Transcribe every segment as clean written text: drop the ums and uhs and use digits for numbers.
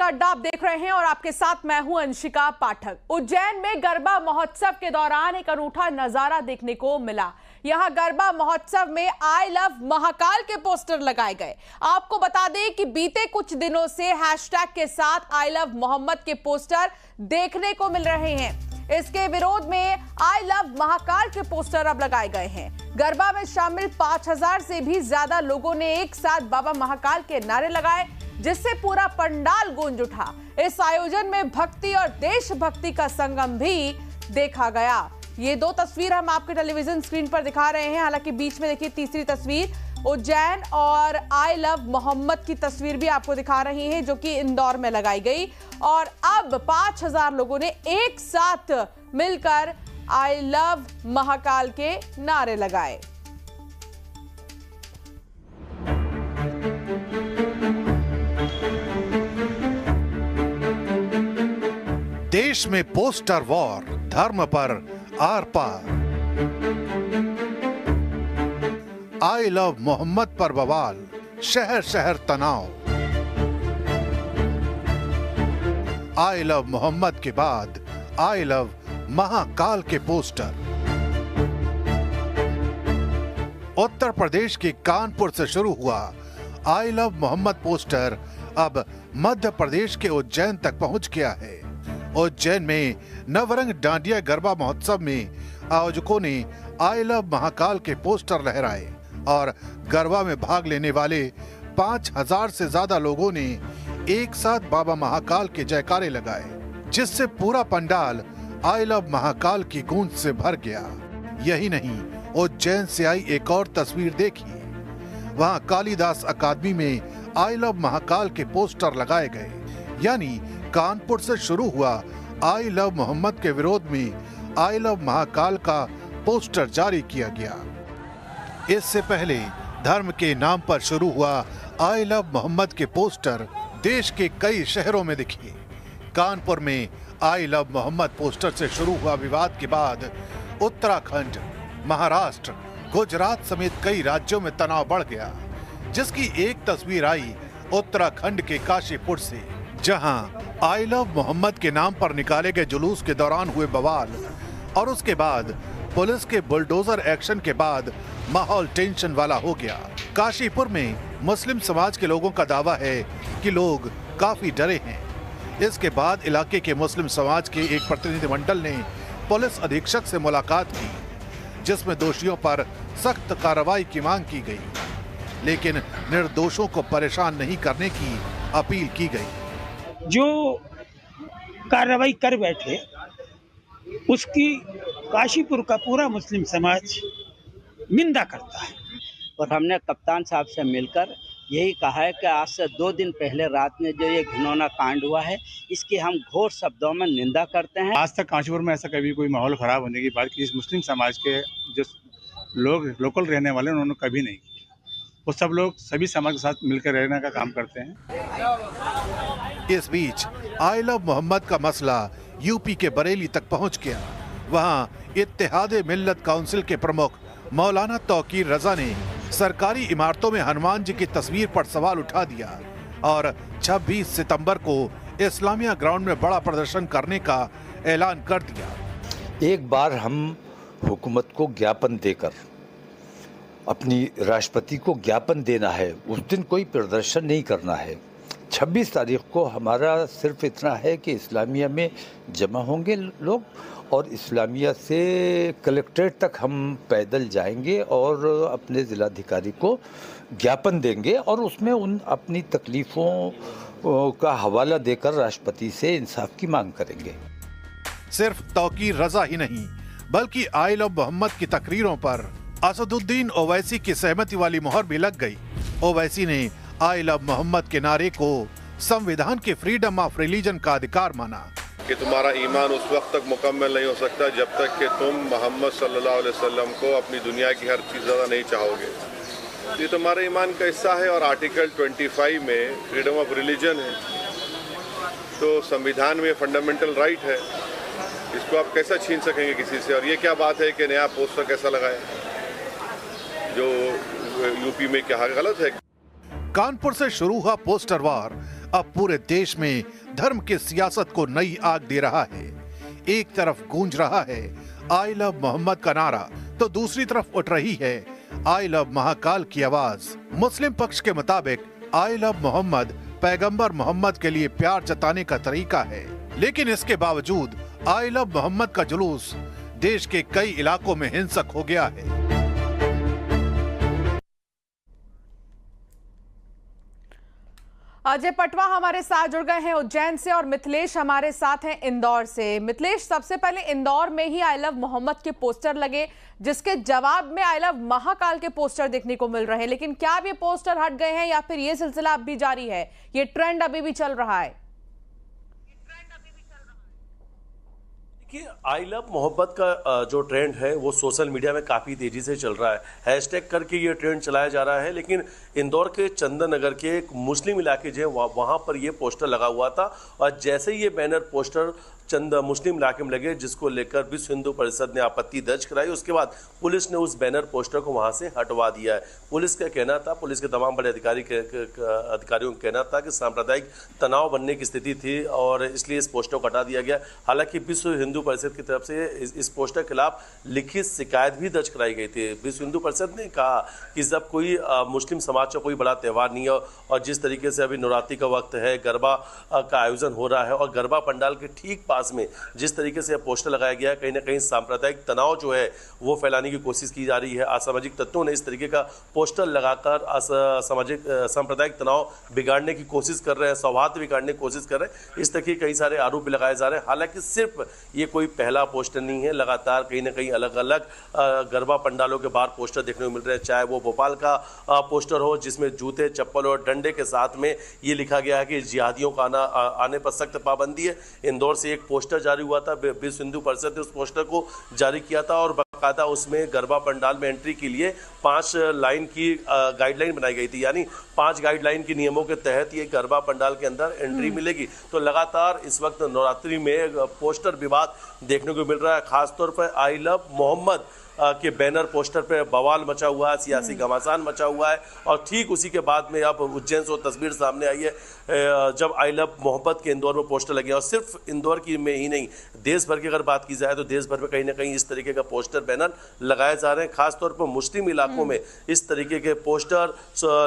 का अड्डा आप देख रहे हैं और आपके साथ मैं हूं अंशिका पाठक। उज्जैन में गरबा महोत्सव के दौरान एक अनूठा नजारा देखने को मिला। यहां गरबा महोत्सव में आई लव महाकाल के पोस्टर लगाए गए। आपको बता दें कि बीते कुछ दिनों से हैशटैग के साथ आई लव मोहम्मद के पोस्टर देखने को मिल रहे हैं। इसके विरोध में आई लव महाकाल के पोस्टर अब लगाए गए हैं। गरबा में शामिल 5000 से भी ज्यादा लोगों ने एक साथ बाबा महाकाल के नारे लगाए, जिससे पूरा पंडाल गूंज उठा। इस आयोजन में भक्ति और देशभक्ति का संगम भी देखा गया। ये दो तस्वीर हम आपके टेलीविजन स्क्रीन पर दिखा रहे हैं। हालांकि बीच में देखिए तीसरी तस्वीर उज्जैन और आई लव मोहम्मद की तस्वीर भी आपको दिखा रही हैं, जो कि इंदौर में लगाई गई। और अब 5000 लोगों ने एक साथ मिलकर आई लव महाकाल के नारे लगाए। देश में पोस्टर वॉर, धर्म पर आर पार। आई लव मोहम्मद पर बवाल, शहर शहर तनाव। आई लव मोहम्मद के बाद आई लव महाकाल के पोस्टर। उत्तर प्रदेश के कानपुर से शुरू हुआ आई लव मोहम्मद पोस्टर अब मध्य प्रदेश के उज्जैन तक पहुंच गया है। उज्जैन में नवरंग डांडिया गरबा महोत्सव में आयोजकों ने आई लव महाकाल के पोस्टर लहराए और गरबा में भाग लेने वाले 5000 से ज्यादा लोगों ने एक साथ बाबा महाकाल के जयकारे लगाए, जिससे पूरा पंडाल आई लव महाकाल की गूंज से भर गया। यही नहीं, उज्जैन से आई एक और तस्वीर देखिए। वहां कालिदास अकादमी में आई लव महाकाल के पोस्टर लगाए गए। यानी कानपुर से शुरू हुआ आई लव मोहम्मद के विरोध में आई लव महाकाल का पोस्टर जारी किया गया। इससे पहले धर्म के नाम पर शुरू हुआ आई लव मोहम्मद के पोस्टर देश के कई शहरों में दिखे। कानपुर में आई लव मोहम्मद पोस्टर से शुरू हुआ विवाद के बाद उत्तराखंड, महाराष्ट्र, गुजरात समेत कई राज्यों में तनाव बढ़ गया, जिसकी एक तस्वीर आई उत्तराखंड के काशीपुर से, जहां आई लव मोहम्मद के नाम पर निकाले गए जुलूस के दौरान हुए बवाल और उसके बाद पुलिस के बुलडोजर एक्शन के बाद माहौल टेंशन वाला हो गया। काशीपुर में मुस्लिम समाज के लोगों का दावा है कि लोग काफी डरे हैं। इसके बाद इलाके के मुस्लिम समाज के एक प्रतिनिधिमंडल ने पुलिस अधीक्षक से मुलाकात की, जिसमें दोषियों पर सख्त कार्रवाई की मांग की गई, लेकिन निर्दोषों को परेशान नहीं करने की अपील की गई। जो कार्रवाई कर बैठे उसकी काशीपुर का पूरा मुस्लिम समाज निंदा करता है। और हमने कप्तान साहब से मिलकर यही कहा है कि आज से 2 दिन पहले रात में जो ये घिनौना कांड हुआ है, इसकी हम घोर शब्दों में निंदा करते हैं। आज तक काशीपुर में ऐसा कभी कोई माहौल खराब होने की बात किसी मुस्लिम समाज के जो लोग लोकल रहने वाले उन्होंने कभी नहीं की। वो सब लोग सभी समाज के साथ मिलकर रहने का काम करते हैं। इस बीच आई लव मोहम्मद का मसला यूपी के बरेली तक पहुंच गया। वहां इत्तेहादे मिल्लत काउंसिल के प्रमुख मौलाना तौकीर रजा ने सरकारी इमारतों में हनुमान जी की तस्वीर पर सवाल उठा दिया और 26 सितंबर को इस्लामिया ग्राउंड में बड़ा प्रदर्शन करने का ऐलान कर दिया। एक बार हम हुकूमत को ज्ञापन देकर, अपनी राष्ट्रपति को ज्ञापन देना है, उस दिन कोई प्रदर्शन नहीं करना है। 26 तारीख को हमारा सिर्फ इतना है कि इस्लामिया में जमा होंगे लोग और इस्लामिया से कलेक्ट्रेट तक हम पैदल जाएंगे और अपने ज़िलाधिकारी को ज्ञापन देंगे और उसमें उन अपनी तकलीफ़ों का हवाला देकर राष्ट्रपति से इंसाफ की मांग करेंगे। सिर्फ तौकीर रजा ही नहीं, बल्कि आई लव मोहम्मद की तकरीरों पर असदुद्दीन ओवैसी की सहमति वाली मोहर भी लग गई। ओवैसी ने आई लव मोहम्मद के नारे को संविधान के फ्रीडम ऑफ रिलीजन का अधिकार माना कि तुम्हारा ईमान उस वक्त तक मुकम्मल नहीं हो सकता जब तक कि तुम मोहम्मद सल्लल्लाहु अलैहि वसल्लम को अपनी दुनिया की हर चीज़ ज़्यादा नहीं चाहोगे। ये तुम्हारा ईमान का हिस्सा है और आर्टिकल 25 में फ्रीडम ऑफ रिलीजन है, तो संविधान में फंडामेंटल राइट है, इसको आप कैसा छीन सकेंगे किसी से। और ये क्या बात है कि नया पोस्टर कैसा लगाए, जो यूपी में क्या गलत है। कानपुर से शुरू हुआ पोस्टर वार अब पूरे देश में धर्म की सियासत को नई आग दे रहा है। एक तरफ गूंज रहा है आई लव मोहम्मद का नारा, तो दूसरी तरफ उठ रही है आई लव महाकाल की आवाज। मुस्लिम पक्ष के मुताबिक आई लव मोहम्मद पैगंबर मोहम्मद के लिए प्यार जताने का तरीका है, लेकिन इसके बावजूद आई लव मोहम्मद का जुलूस देश के कई इलाकों में हिंसक हो गया है। अजय पटवा हमारे साथ जुड़ गए हैं उज्जैन से और मिथिलेश हमारे साथ हैं इंदौर से। मिथिलेश, सबसे पहले इंदौर में ही आई लव मोहम्मद के पोस्टर लगे, जिसके जवाब में आई लव महाकाल के पोस्टर देखने को मिल रहे हैं, लेकिन क्या अब ये पोस्टर हट गए हैं या फिर ये सिलसिला अब भी जारी है, ये ट्रेंड अभी भी चल रहा है? आई लव मोहब्बत का जो ट्रेंड है वो सोशल मीडिया में काफ़ी तेज़ी से चल रहा है। हैशटैग करके ये ट्रेंड चलाया जा रहा है, लेकिन इंदौर के चंदन नगर के एक मुस्लिम इलाके जो है वहाँ पर ये पोस्टर लगा हुआ था, और जैसे ही ये बैनर पोस्टर मुस्लिम इलाके में लगे, जिसको लेकर विश्व हिंदू परिषद ने आपत्ति दर्ज कराई, उसके बाद पुलिस ने उस बैनर पोस्टर को वहां से हटवा दिया है। पुलिस का कहना था, पुलिस के तमाम बड़े अधिकारियों का कहना था कि सांप्रदायिक तनाव बनने की स्थिति थी और इसलिए इस पोस्टर को हटा दिया गया। हालांकि विश्व हिंदू परिषद की तरफ से इस पोस्टर के खिलाफ लिखित शिकायत भी दर्ज कराई गई थी। विश्व हिंदू परिषद ने कहा कि जब कोई मुस्लिम समाज का कोई बड़ा त्यौहार नहीं है और जिस तरीके से अभी नवरात्रि का वक्त है, गरबा का आयोजन हो रहा है और गरबा पंडाल के ठीक पास में जिस तरीके से पोस्टर लगाया गया है, कहीं ना कहीं सांप्रदायिक तनाव जो है वो फैलाने की कोशिश की जा रही है। असामाजिक तत्वों ने इस तरीके का पोस्टर लगाकर सांप्रदायिक तनाव बिगाड़ने की कोशिश कर रहे हैं, सौहार्द बिगाड़ने की कोशिश कर रहे हैं। इस तरह के कई सारे आरोप लगाए जा रहे हैं। हालांकि सिर्फ ये कोई पहला पोस्टर नहीं है, लगातार कहीं ना कहीं अलग अलग गरबा पंडालों के बाहर पोस्टर देखने को मिल रहे हैं। चाहे वो भोपाल का पोस्टर हो जिसमें जूते, चप्पल और डंडे के साथ में ये लिखा गया है कि जिहादियों का आने पर सख्त पाबंदी है। इंदौर से एक पोस्टर जारी हुआ था, विश्व हिंदू परिषद ने उस पोस्टर को जारी किया था और बाकायदा उसमें गरबा पंडाल में एंट्री के लिए 5 लाइन की गाइडलाइन बनाई गई थी, यानी 5 गाइडलाइन के नियमों के तहत ये गरबा पंडाल के अंदर एंट्री मिलेगी। तो लगातार इस वक्त नवरात्रि में पोस्टर विवाद देखने को मिल रहा है। खासतौर पर आई लव मोहम्मद के बैनर पोस्टर पे बवाल मचा हुआ है, सियासी घमासान मचा हुआ है और ठीक उसी के बाद में अब उज्जैन से तस्वीर सामने आई है जब आई लव मोहब्बत के इंदौर में पोस्टर लगे। और सिर्फ इंदौर की में ही नहीं, देश भर की अगर बात की जाए तो देश भर में कहीं ना कहीं इस तरीके का पोस्टर बैनर लगाए जा रहे हैं। खासतौर पर मुस्लिम इलाकों में इस तरीके के पोस्टर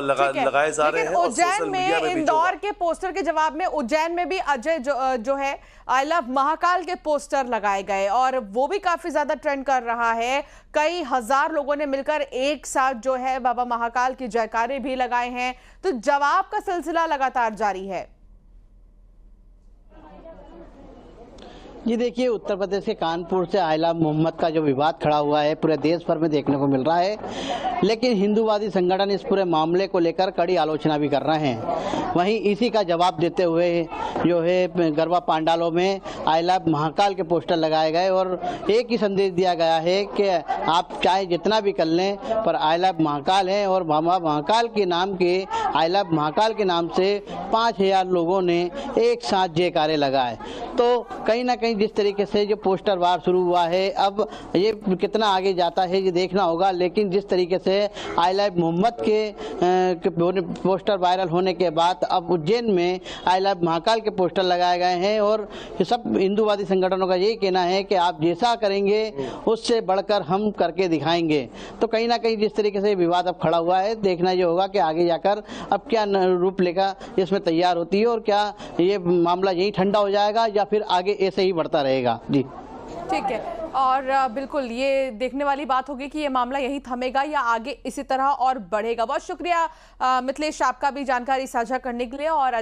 लगाए जा रहे हैं। उज्जैन में इंदौर के पोस्टर के जवाब में उज्जैन में भी अजय जो है आई लव महाकाल के पोस्टर लगाए गए और वो भी काफी ज्यादा ट्रेंड कर रहा है। कई हजार लोगों ने मिलकर एक साथ जो है बाबा महाकाल की जयकारे भी लगाए हैं। तो जवाब का सिलसिला लगातार जारी है। जी देखिए, उत्तर प्रदेश के कानपुर से आई लव मोहम्मद का जो विवाद खड़ा हुआ है पूरे देश भर में देखने को मिल रहा है, लेकिन हिंदूवादी संगठन इस पूरे मामले को लेकर कड़ी आलोचना भी कर रहे हैं। वहीं इसी का जवाब देते हुए जो है गरबा पंडालों में आई लव महाकाल के पोस्टर लगाए गए और एक ही संदेश दिया गया है कि आप चाहे जितना भी कर लें पर आई लव महाकाल है। और महाकाल के नाम के आई लव महाकाल के नाम से 5000 लोगों ने एक साथ जयकारे लगाए। तो कहीं ना कहीं जिस तरीके से जो पोस्टर वार शुरू हुआ है, अब ये कितना आगे जाता है ये देखना होगा। लेकिन जिस तरीके से आई लव मोहम्मद के पोस्टर वायरल होने के बाद अब उज्जैन में आई लव महाकाल के पोस्टर लगाए गए हैं और सब हिंदूवादी संगठनों का यही कहना है कि आप जैसा करेंगे उससे बढ़कर हम करके दिखाएंगे। तो कहीं ना कहीं जिस तरीके से विवाद अब खड़ा हुआ है, देखना ये होगा कि आगे जाकर अब क्या रूप लेकर इसमें तैयार होती है और क्या ये मामला यही ठंडा हो जाएगा या फिर आगे ऐसे ही बढ़ता रहेगा। जी ठीक है, और बिल्कुल ये देखने वाली बात होगी कि ये मामला यही थमेगा या आगे इसी तरह और बढ़ेगा। बहुत शुक्रिया मिथिलेश आपका भी जानकारी साझा करने के लिए। और